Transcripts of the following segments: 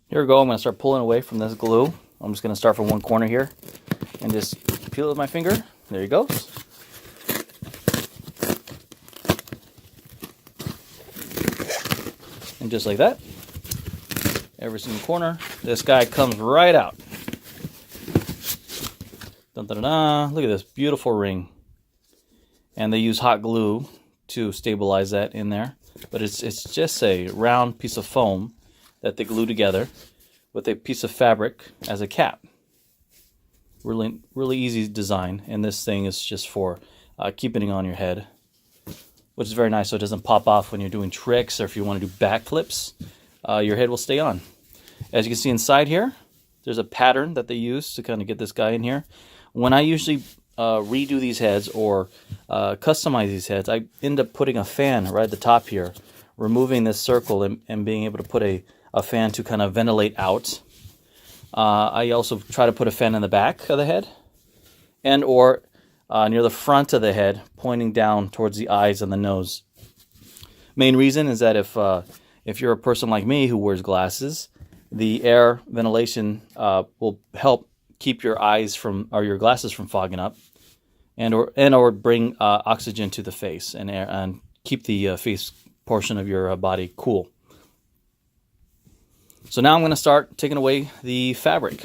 Here we go. I'm going to start pulling away from this glue. I'm just going to start from one corner here and just peel it with my finger. There you go. And just like that, every single corner, this guy comes right out. Dun, dun, dun, dun. Look at this beautiful ring. And they use hot glue to stabilize that in there. But it's just a round piece of foam that they glue together with a piece of fabric as a cap. Really, really easy design. And this thing is just for keeping it on your head, which is very nice so it doesn't pop off when you're doing tricks or if you want to do backflips. Your head will stay on. As you can see inside here, there's a pattern that they use to kind of get this guy in here. When I usually redo these heads or customize these heads, I end up putting a fan right at the top here, removing this circle and being able to put a fan to kind of ventilate out. I also try to put a fan in the back of the head and or near the front of the head, pointing down towards the eyes and the nose. Main reason is that if you're a person like me who wears glasses, the air ventilation will help keep your eyes from or your glasses from fogging up, and or bring oxygen to the face and air and keep the face portion of your body cool. So now I'm going to start taking away the fabric.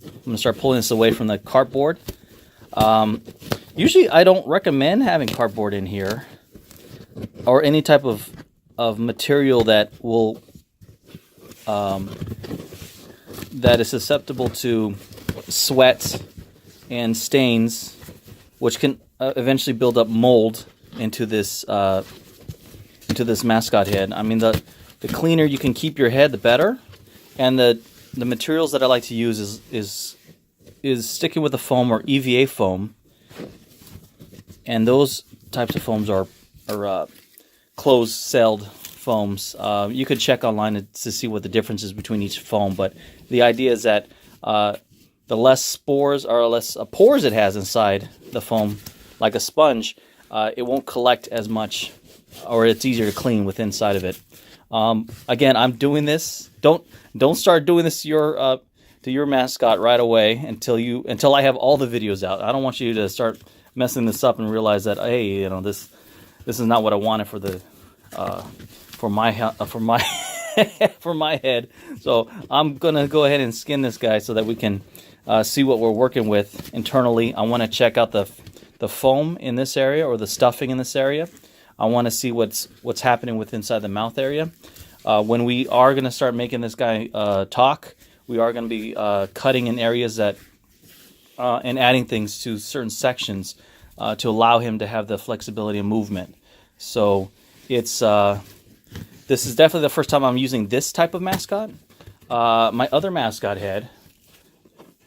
I'm going to start pulling this away from the cardboard. Usually I don't recommend having cardboard in here or any type of material that will that is susceptible to sweat and stains, which can eventually build up mold into this mascot head. I mean, the cleaner you can keep your head, the better. And the materials that I like to use is sticking with the foam or EVA foam, and those types of foams are closed-celled foams. You could check online to see what the difference is between each foam, but the idea is that the less spores or less pores it has inside the foam, like a sponge, it won't collect as much, or it's easier to clean with inside of it. Again, I'm doing this. Don't start doing this to your mascot right away until I have all the videos out. I don't want you to start messing this up and realize that, hey, you know, this is not what I wanted for the for my for my head. So I'm gonna go ahead and skin this guy so that we can see what we're working with internally. I want to check out the foam in this area or the stuffing in this area. I want to see what's happening with inside the mouth area. When we are going to start making this guy talk, we are going to be cutting in areas that and adding things to certain sections to allow him to have the flexibility and movement. So it's this is definitely the first time I'm using this type of mascot. My other mascot head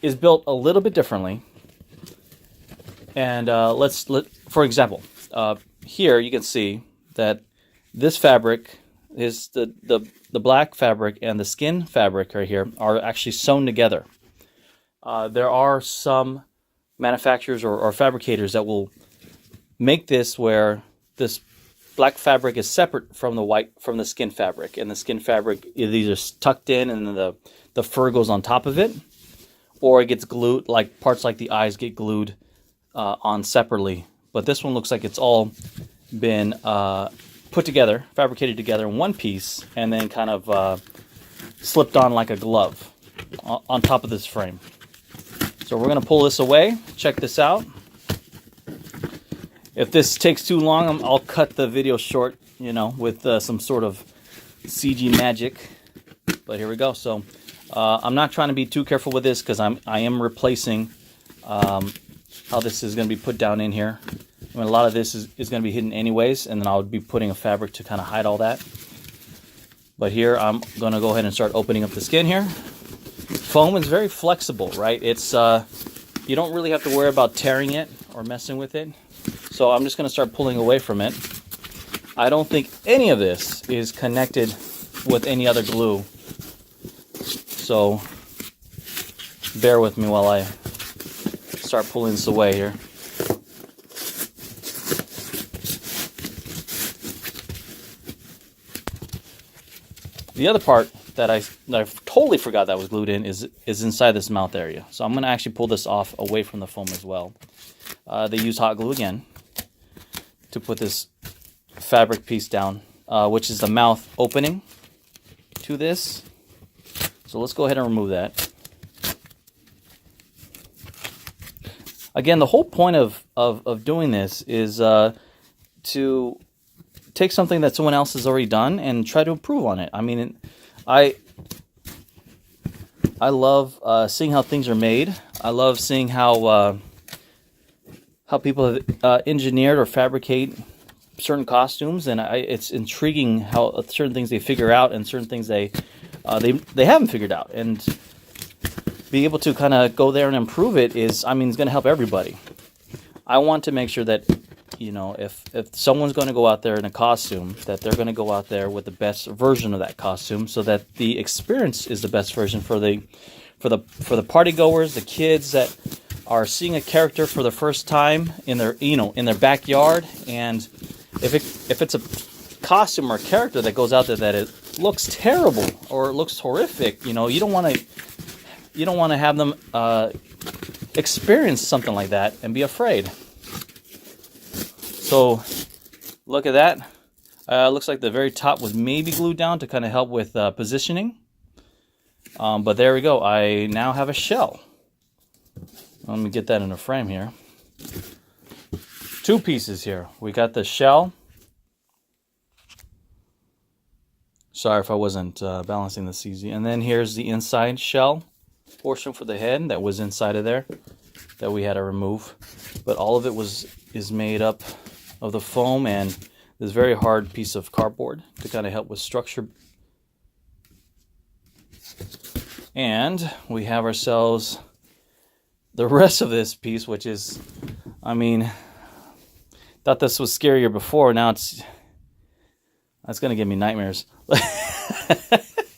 is built a little bit differently. And for example, here you can see that this fabric is the black fabric and the skin fabric right here are actually sewn together. There are some manufacturers or fabricators that will make this where this black fabric is separate from the skin fabric, and the skin fabric is either tucked in and then the fur goes on top of it, or it gets glued, like parts like the eyes get glued on separately. But this one looks like it's all been put together, fabricated together in one piece, and then kind of slipped on like a glove on top of this frame. So we're going to pull this away. Check this out. If this takes too long, I'll cut the video short, you know, with some sort of CG magic. But here we go. So I'm not trying to be too careful with this because I am replacing how this is going to be put down in here. I mean, a lot of this is going to be hidden anyways, and then I'll be putting a fabric to kind of hide all that. But here I'm going to go ahead and start opening up the skin here. Foam is very flexible, right? It's you don't really have to worry about tearing it or messing with it. So I'm just going to start pulling away from it. I don't think any of this is connected with any other glue. So bear with me while I start pulling this away here. The other part that I totally forgot that was glued in is inside this mouth area. So I'm going to actually pull this off away from the foam as well. They use hot glue again to put this fabric piece down, which is the mouth opening to this. So let's go ahead and remove that. Again, the whole point of doing this is to take something that someone else has already done and try to improve on it. I mean, I love seeing how things are made. I love seeing how people have engineered or fabricate certain costumes, and it's intriguing how certain things they figure out and certain things they haven't figured out. And be able to kind of go there and improve it is, I mean, it's going to help everybody. I want to make sure that, you know, if someone's going to go out there in a costume, that they're going to go out there with the best version of that costume, so that the experience is the best version for the party goers, the kids that are seeing a character for the first time in their, you know, in their backyard. And if it's a costume or a character that goes out there that it looks terrible or it looks horrific, you know, you don't want to have them experience something like that and be afraid. So look at that. Looks like the very top was maybe glued down to kind of help with positioning. But there we go. I now have a shell. Let me get that in a frame here. Two pieces here. We got the shell. Sorry if I wasn't balancing this easy. And then here's the inside shell portion for the head that was inside of there that we had to remove. But all of it is made up of the foam and this very hard piece of cardboard to kind of help with structure. And we have ourselves the rest of this piece, which is, I mean, thought this was scarier before. Now that's going to give me nightmares.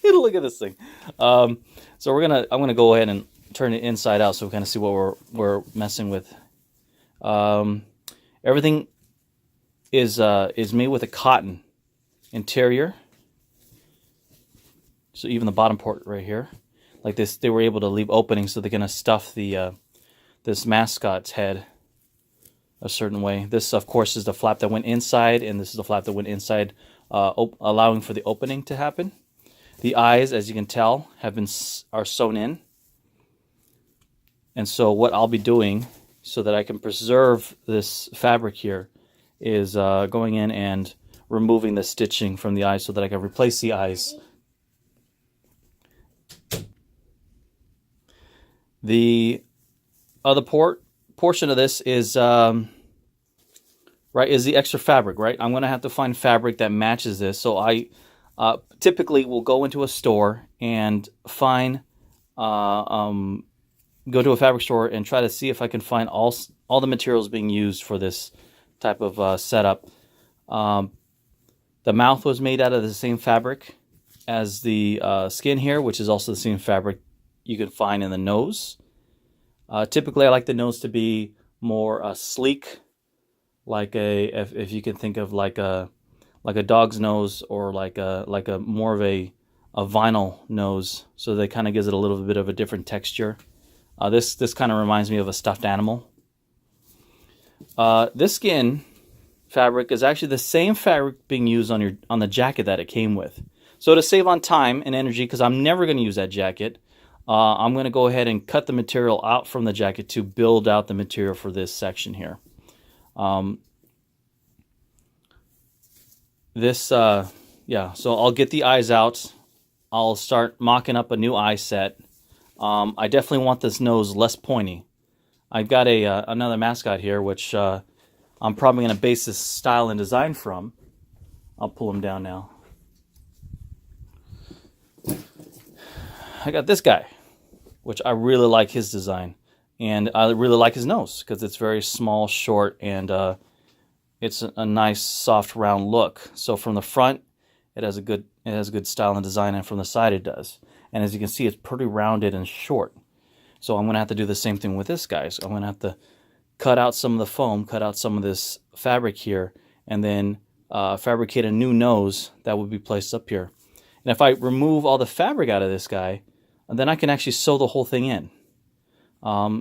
Look at this thing. So I'm gonna go ahead and turn it inside out so we kind of see what we're messing with. Everything is made with a cotton interior. So even the bottom part right here, like this, they were able to leave openings so they're gonna stuff the this mascot's head a certain way. This, of course, is the flap that went inside, and this is the flap that went inside, allowing for the opening to happen. The eyes, as you can tell, are sewn in. And so what I'll be doing so that I can preserve this fabric here is going in and removing the stitching from the eyes so that I can replace the eyes. The other portion of this is the extra fabric, right? I'm going to have to find fabric that matches this. So I typically will go into a store and find, go to a fabric store and try to see if I can find all the materials being used for this type of setup. The mouth was made out of the same fabric as the skin here, which is also the same fabric you can find in the nose. Typically, I like the nose to be more sleek, like if you can think of like a dog's nose, or like a more of a vinyl nose, so that kind of gives it a little bit of a different texture. This kind of reminds me of a stuffed animal. This skin fabric is actually the same fabric being used on the jacket that it came with. So to save on time and energy, because I'm never going to use that jacket, I'm going to go ahead and cut the material out from the jacket to build out the material for this section here. So I'll get the eyes out. I'll start mocking up a new eye set. I definitely want this nose less pointy. I've got another mascot here, which I'm probably going to base this style and design from. I'll pull him down now. I got this guy, which I really like his design. And I really like his nose because it's very small, short, and it's a nice, soft, round look. So from the front, it has a good style and design, and from the side it does. And as you can see, it's pretty rounded and short. So I'm going to have to do the same thing with this guy. So I'm going to have to cut out some of the foam, cut out some of this fabric here, and then fabricate a new nose that would be placed up here. And if I remove all the fabric out of this guy, then I can actually sew the whole thing in.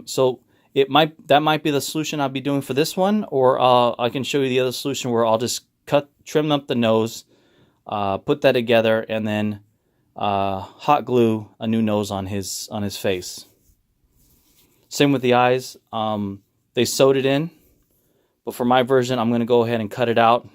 So that might be the solution I'll be doing for this one, or I can show you the other solution where I'll just trim up the nose, put that together, and then hot glue a new nose on his face. Same with the eyes. They sewed it in, but for my version, I'm going to go ahead and cut it out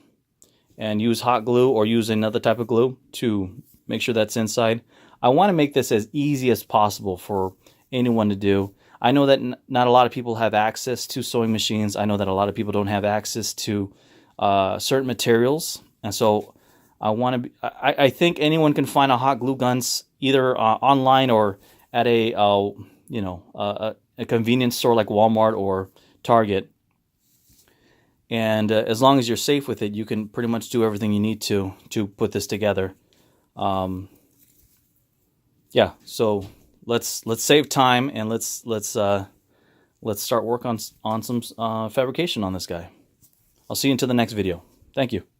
and use hot glue or use another type of glue to make sure that's inside. I want to make this as easy as possible for anyone to do. I know that not a lot of people have access to sewing machines. I know that a lot of people don't have access to certain materials, and so I think anyone can find a hot glue guns either online or at a convenience store like Walmart or Target. And as long as you're safe with it, you can pretty much do everything you need to put this together. Yeah, so let's save time and let's start work on some fabrication on this guy. I'll see you until the next video. Thank you.